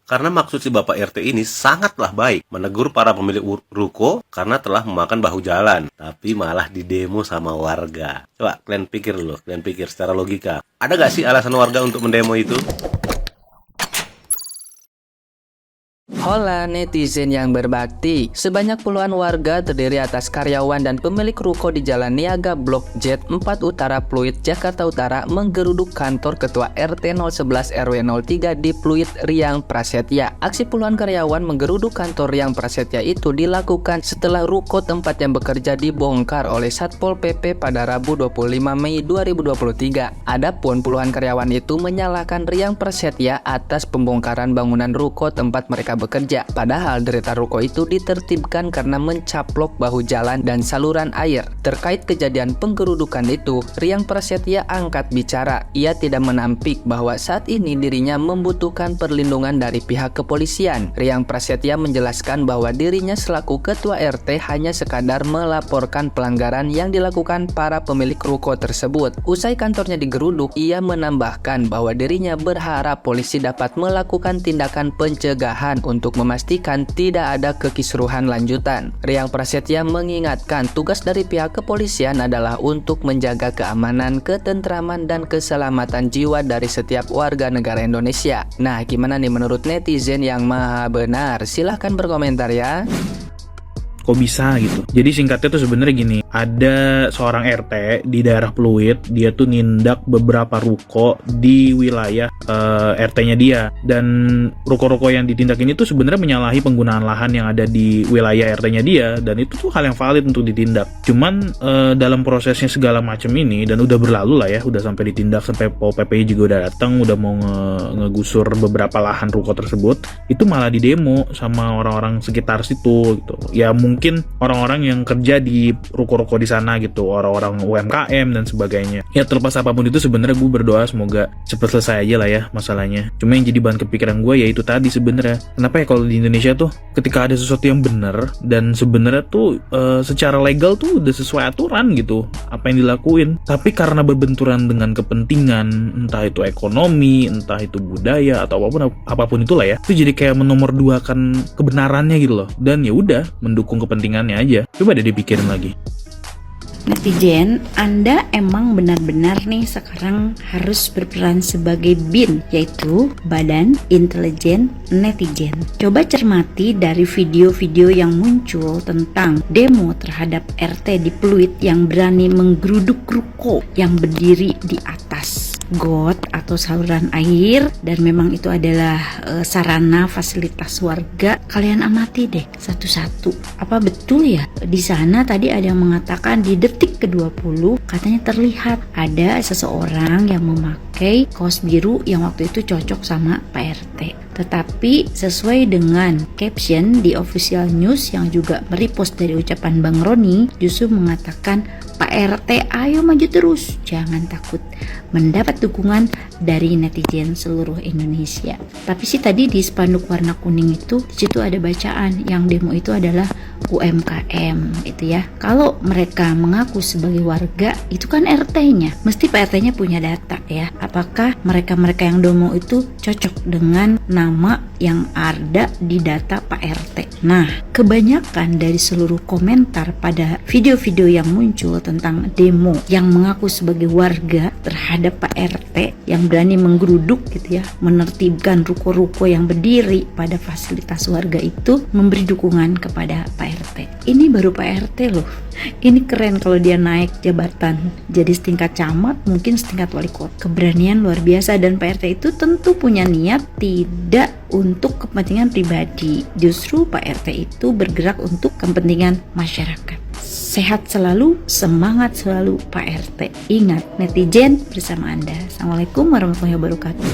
Karena maksud si Bapak RT ini sangatlah baik, menegur para pemilik ruko karena telah memakan bahu jalan, tapi malah didemo sama warga. Coba kalian pikir secara logika. Ada gak sih alasan warga untuk mendemo itu? Hola netizen yang berbakti, sebanyak puluhan warga terdiri atas karyawan dan pemilik ruko di Jalan Niaga Blok Z 4 Utara Pluit, Jakarta Utara menggeruduk kantor Ketua RT 011 RW 03 di Pluit, Riang Prasetya. Aksi puluhan karyawan menggeruduk kantor Riang Prasetya itu dilakukan setelah ruko tempat yang bekerja dibongkar oleh Satpol PP pada Rabu 25 Mei 2023. Adapun puluhan karyawan itu menyalahkan Riang Prasetya atas pembongkaran bangunan ruko tempat mereka bekerja. Padahal deretan ruko itu ditertibkan karena mencaplok bahu jalan dan saluran air. Terkait kejadian penggerudukan itu, Riang Prasetya angkat bicara. Ia tidak menampik bahwa saat ini dirinya membutuhkan perlindungan dari pihak kepolisian. Riang Prasetya menjelaskan bahwa dirinya selaku ketua RT hanya sekadar melaporkan pelanggaran yang dilakukan para pemilik ruko tersebut. Usai kantornya digeruduk, ia menambahkan bahwa dirinya berharap polisi dapat melakukan tindakan pencegahan untuk memastikan tidak ada kekisruhan lanjutan. Riang Prasetya mengingatkan tugas dari pihak kepolisian adalah untuk menjaga keamanan, ketentraman, dan keselamatan jiwa dari setiap warga negara Indonesia. Nah, gimana nih menurut netizen yang maha benar? Silahkan berkomentar ya. Kok bisa gitu. Jadi singkatnya tuh sebenarnya gini, ada seorang RT di daerah Pluit, dia tuh nindak beberapa ruko di wilayah RT-nya dia, dan ruko-ruko yang ditindak ini tuh sebenarnya menyalahi penggunaan lahan yang ada di wilayah RT-nya dia, dan itu tuh hal yang valid untuk ditindak. Cuman dalam prosesnya segala macam ini, dan udah berlalu lah ya, udah sampai ditindak, sampai Pol PP juga udah datang, udah mau ngegusur beberapa lahan ruko tersebut, itu malah didemo sama orang-orang sekitar situ gitu. Ya mungkin orang-orang yang kerja di ruko-ruko di sana gitu, orang-orang UMKM dan sebagainya. Ya terlepas apapun itu, sebenarnya gue berdoa semoga cepat selesai aja lah ya masalahnya. Cuma yang jadi bahan kepikiran gue ya itu tadi sebenarnya. Kenapa ya kalau di Indonesia tuh ketika ada sesuatu yang benar dan sebenarnya tuh secara legal tuh udah sesuai aturan gitu apa yang dilakuin, tapi karena berbenturan dengan kepentingan, entah itu ekonomi, entah itu budaya atau apapun itulah ya, itu jadi kayak menomorduakan kebenarannya gitu loh. Dan ya udah mendukung kepentingannya aja. Coba deh dipikirin lagi. Netizen, Anda emang benar-benar nih sekarang harus berperan sebagai BIN, yaitu Badan Intelijen Netizen. Coba cermati dari video-video yang muncul tentang demo terhadap RT di Pluit yang berani menggeruduk ruko yang berdiri di atas got atau saluran air, dan memang itu adalah sarana fasilitas warga. Kalian amati deh satu-satu. Apa betul ya di sana tadi ada yang mengatakan di detik ke-20 katanya terlihat ada seseorang yang memakai kaos biru yang waktu itu cocok sama Pak RT. Tetapi sesuai dengan caption di official news yang juga merepost dari ucapan Bang Roni, justru mengatakan Pak RT ayo maju terus, jangan takut, mendapat dukungan dari netizen seluruh Indonesia. Tapi sih tadi di spanduk warna kuning itu, di situ ada bacaan yang demo itu adalah UMKM itu ya. Kalau mereka mengaku sebagai warga, itu kan RT-nya, mesti Pak RT-nya punya data ya. Apakah mereka-mereka yang demo itu cocok dengan nama yang ada di data Pak RT? Nah, kebanyakan dari seluruh komentar pada video-video yang muncul tentang demo yang mengaku sebagai warga terhadap Pak RT yang berani menggeruduk gitu ya, menertibkan ruko-ruko yang berdiri pada fasilitas warga itu, memberi dukungan kepada Pak RT. Ini baru Pak RT loh. Ini keren kalau dia naik jabatan jadi setingkat camat, mungkin setingkat wali kota. Keberanian luar biasa, dan Pak RT itu tentu punya niat tidak untuk kepentingan pribadi. Justru Pak RT itu bergerak untuk kepentingan masyarakat. Sehat selalu, semangat selalu Pak RT. Ingat, netizen bersama Anda. Assalamualaikum warahmatullahi wabarakatuh.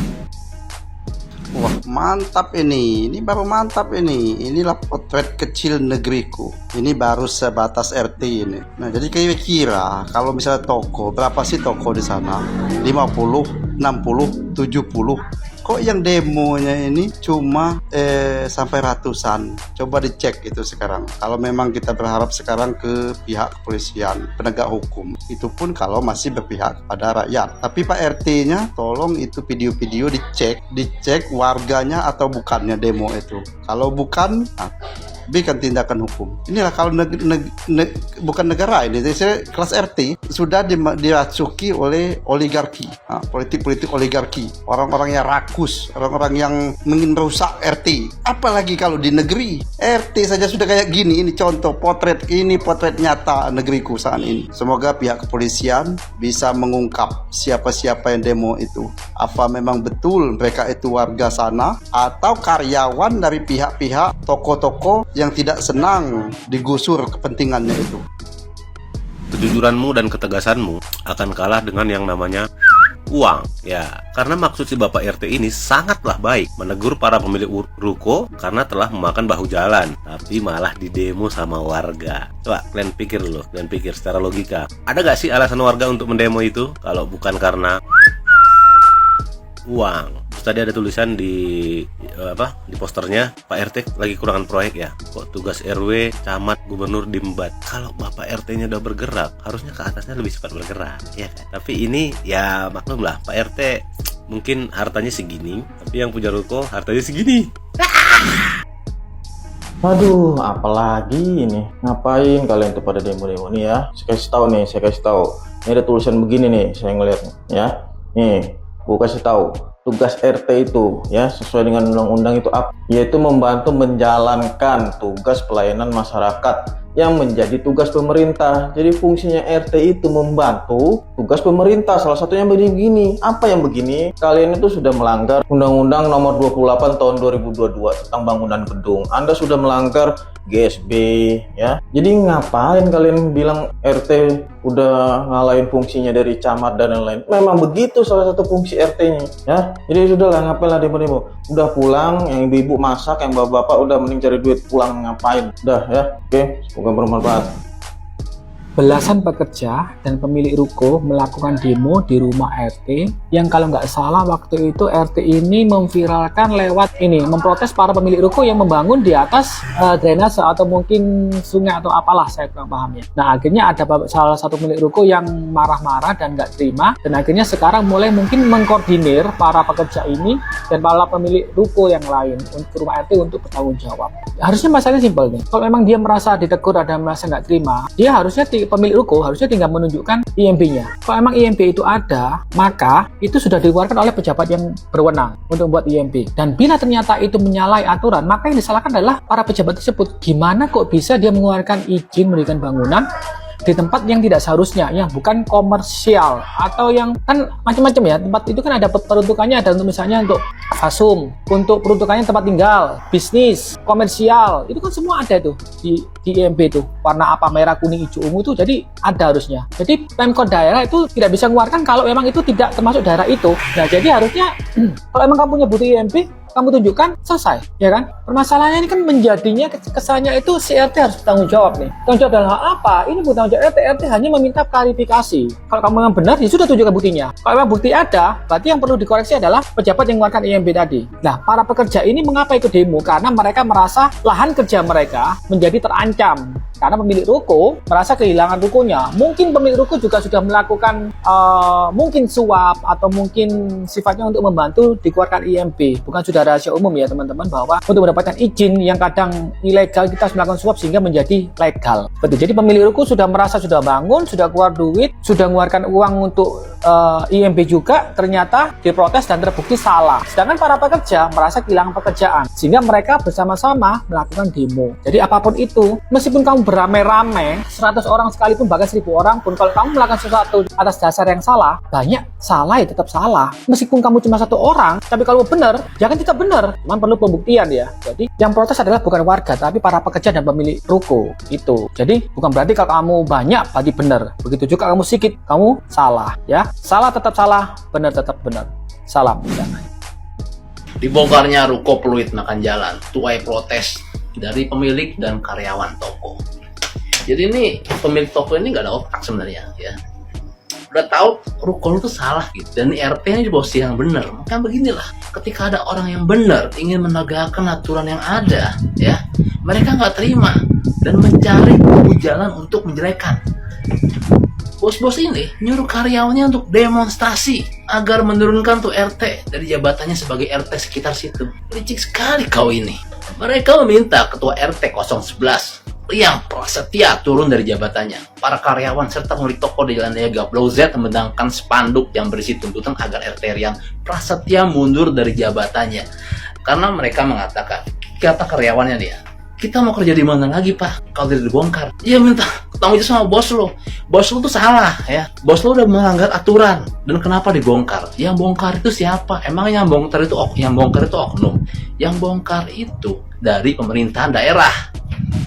Wah, mantap ini baru mantap ini. Inilah potret kecil negeriku. Ini baru sebatas RT ini. Nah, jadi kira-kira kalau misalnya toko, berapa sih toko di sana? 50, 60, 70. Kok kok yang demonya ini cuma sampai ratusan. Coba dicek itu sekarang. Kalau memang kita berharap sekarang ke pihak kepolisian, penegak hukum, itu pun kalau masih berpihak pada rakyat. Tapi Pak RT-nya tolong itu video-video dicek warganya atau bukannya demo itu. Kalau bukan, berikan tindakan hukum. Inilah kalau bukan negara ini, kelas RT sudah dirasuki oleh oligarki, politik-politik oligarki, orang-orang yang rakus, orang-orang yang ingin rusak RT. Apalagi kalau di negeri, RT saja sudah kayak gini. Ini contoh potret nyata negeriku saat ini. Semoga pihak kepolisian bisa mengungkap siapa-siapa yang demo itu. Apa memang betul mereka itu warga sana atau karyawan dari pihak-pihak toko-toko yang tidak senang digusur kepentingannya itu. Kejujuranmu dan ketegasanmu akan kalah dengan yang namanya uang. Ya, karena maksud si Bapak RT ini sangatlah baik, menegur para pemilik ruko karena telah memakan bahu jalan, tapi malah didemo sama warga. Coba kalian pikir secara logika. Ada gak sih alasan warga untuk mendemo itu kalau bukan karena uang? Tadi ada tulisan di posternya, Pak RT lagi kurangan proyek ya, kok tugas RW, camat, gubernur diembat. Kalau Bapak RT-nya udah bergerak, harusnya ke atasnya lebih cepat bergerak, ya kan? Tapi ini ya maklum lah, Pak RT mungkin hartanya segini, tapi yang punya ruko hartanya segini. Aduh, apalagi ini? Ngapain kalian tuh pada demo-demo nih ya? Saya kasih tahu. Ini ada tulisan begini nih, saya ngeliat ya. Nih, gua kasih tahu. Tugas RT itu ya sesuai dengan undang-undang itu apa? Yaitu membantu menjalankan tugas pelayanan masyarakat yang menjadi tugas pemerintah. Jadi fungsinya RT itu membantu tugas pemerintah. Salah satunya begini. Apa yang begini? Kalian itu sudah melanggar Undang-Undang Nomor 28 Tahun 2022 tentang bangunan gedung. Anda sudah melanggar GSB ya. Jadi ngapain kalian bilang RT udah ngalahin fungsinya dari camat dan lain-lain? Memang begitu salah satu fungsi RT-nya ya. Jadi sudahlah, ngapain lah demo-demo. Udah pulang, yang ibu-ibu masak, yang bapak-bapak udah mending cari duit, pulang ngapain. Udah ya. Oke, semoga bermanfaat. Belasan pekerja dan pemilik ruko melakukan demo di rumah RT yang kalau nggak salah waktu itu RT ini memviralkan lewat ini, memprotes para pemilik ruko yang membangun di atas drainase atau mungkin sungai atau apalah, saya kurang paham ya. Nah akhirnya ada salah satu pemilik ruko yang marah-marah dan nggak terima, dan akhirnya sekarang mulai mungkin mengkoordinir para pekerja ini dan para pemilik ruko yang lain untuk rumah RT untuk bertanggung jawab. Harusnya masalahnya simpel nih, kalau memang dia merasa ditegur dan merasa nggak terima, dia harusnya pemilik ruko harusnya tinggal menunjukkan IMB-nya. Kalau emang IMB itu ada, maka itu sudah dikeluarkan oleh pejabat yang berwenang untuk membuat IMB. Dan bila ternyata itu menyalahi aturan, maka yang disalahkan adalah para pejabat tersebut. Gimana kok bisa dia mengeluarkan izin mendirikan bangunan di tempat yang tidak seharusnya, yang bukan komersial atau yang kan macam-macam ya. Tempat itu kan ada peruntukannya, ada untuk misalnya untuk fasum, untuk peruntukannya tempat tinggal, bisnis, komersial, itu kan semua ada itu di IMB itu. Warna apa, merah, kuning, hijau, ungu itu jadi ada harusnya. Jadi Pemkot daerah itu tidak bisa mengeluarkan kalau memang itu tidak termasuk daerah itu. Nah jadi harusnya kalau memang kamu punya butuh IMB, kamu tunjukkan, selesai, ya kan? Permasalahannya ini kan menjadinya kesannya itu si RT harus bertanggung jawab nih. Tanggung jawab dalam hal apa? Ini bukan tanggung jawab RT. RT hanya meminta klarifikasi. Kalau kamu memang benar, ya sudah tunjukkan buktinya. Kalau memang bukti ada, berarti yang perlu dikoreksi adalah pejabat yang mengeluarkan IMB tadi. Nah, para pekerja ini mengapa ikut demo? Karena mereka merasa lahan kerja mereka menjadi terancam. Karena pemilik ruko merasa kehilangan rukonya. Mungkin pemilik ruko juga sudah melakukan mungkin suap atau mungkin sifatnya untuk membantu dikeluarkan IMB. Bukan sudah rahasia umum ya teman-teman, bahwa untuk mendapatkan izin yang kadang ilegal kita harus melakukan suap sehingga menjadi legal. Betul. Jadi pemilik ruko sudah merasa sudah bangun, sudah keluar duit, sudah mengeluarkan uang untuk IMB juga, ternyata diprotes dan terbukti salah. Sedangkan para pekerja merasa kehilangan pekerjaan sehingga mereka bersama-sama melakukan demo. Jadi apapun itu, meskipun kamu beramai-ramai 100 orang sekalipun, bahkan 1000 orang pun, kalau kamu melakukan sesuatu atas dasar yang salah, banyak salah ya tetap salah. Meskipun kamu cuma 1 orang, tapi kalau benar, ya kan tetap benar. Memang perlu pembuktian ya. Jadi yang protes adalah bukan warga, tapi para pekerja dan pemilik ruko itu. Jadi bukan berarti kalau kamu banyak berarti benar. Begitu juga kamu sedikit, kamu salah ya. Salah tetap salah, benar tetap benar. Salam damai. Dibongkarnya ruko peluit makan jalan, tuai protes dari pemilik dan karyawan toko. Jadi ini pemilik toko ini nggak ada otak sebenarnya ya. udah tahu ruko lu tuh salah gitu, dan RT ini bos yang bener. Maka beginilah, ketika ada orang yang benar ingin menegakkan aturan yang ada, ya mereka nggak terima dan mencari jalan untuk menjelekan. Bos-bos ini nyuruh karyawannya untuk demonstrasi agar menurunkan tuh RT dari jabatannya sebagai RT sekitar situ. Licik sekali kau ini. Mereka meminta ketua RT 011 Liam Prasetya turun dari jabatannya. Para karyawan serta pemilik toko di Jalan Niaga Blok Z membentangkan spanduk yang berisi tuntutan agar RT Liam Prasetya mundur dari jabatannya. Karena mereka mengatakan, kata karyawannya nih ya, kita mau kerja di mana lagi pak kalau tidak dibongkar? Iya, minta tanggung jawab sama bos lo. Bos lo tuh salah ya. Bos lo udah melanggar aturan. Dan kenapa dibongkar? Yang bongkar itu siapa? Emang yang bongkar itu oknum? Yang bongkar itu dari pemerintahan daerah.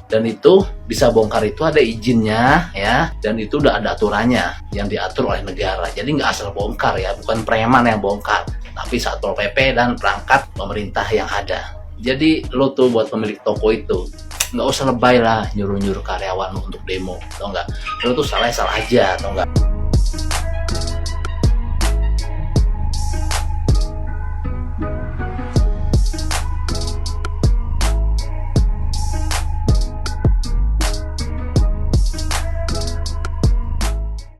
Dan itu bisa bongkar itu ada izinnya ya. Dan itu udah ada aturannya yang diatur oleh negara. Jadi nggak asal bongkar ya. Bukan preman yang bongkar, tapi Satpol PP dan perangkat pemerintah yang ada. Jadi lo tuh buat pemilik toko itu nggak usah lebay lah nyuruh-nyuruh karyawan lo untuk demo, tau nggak? Lo tuh salah aja, tau nggak?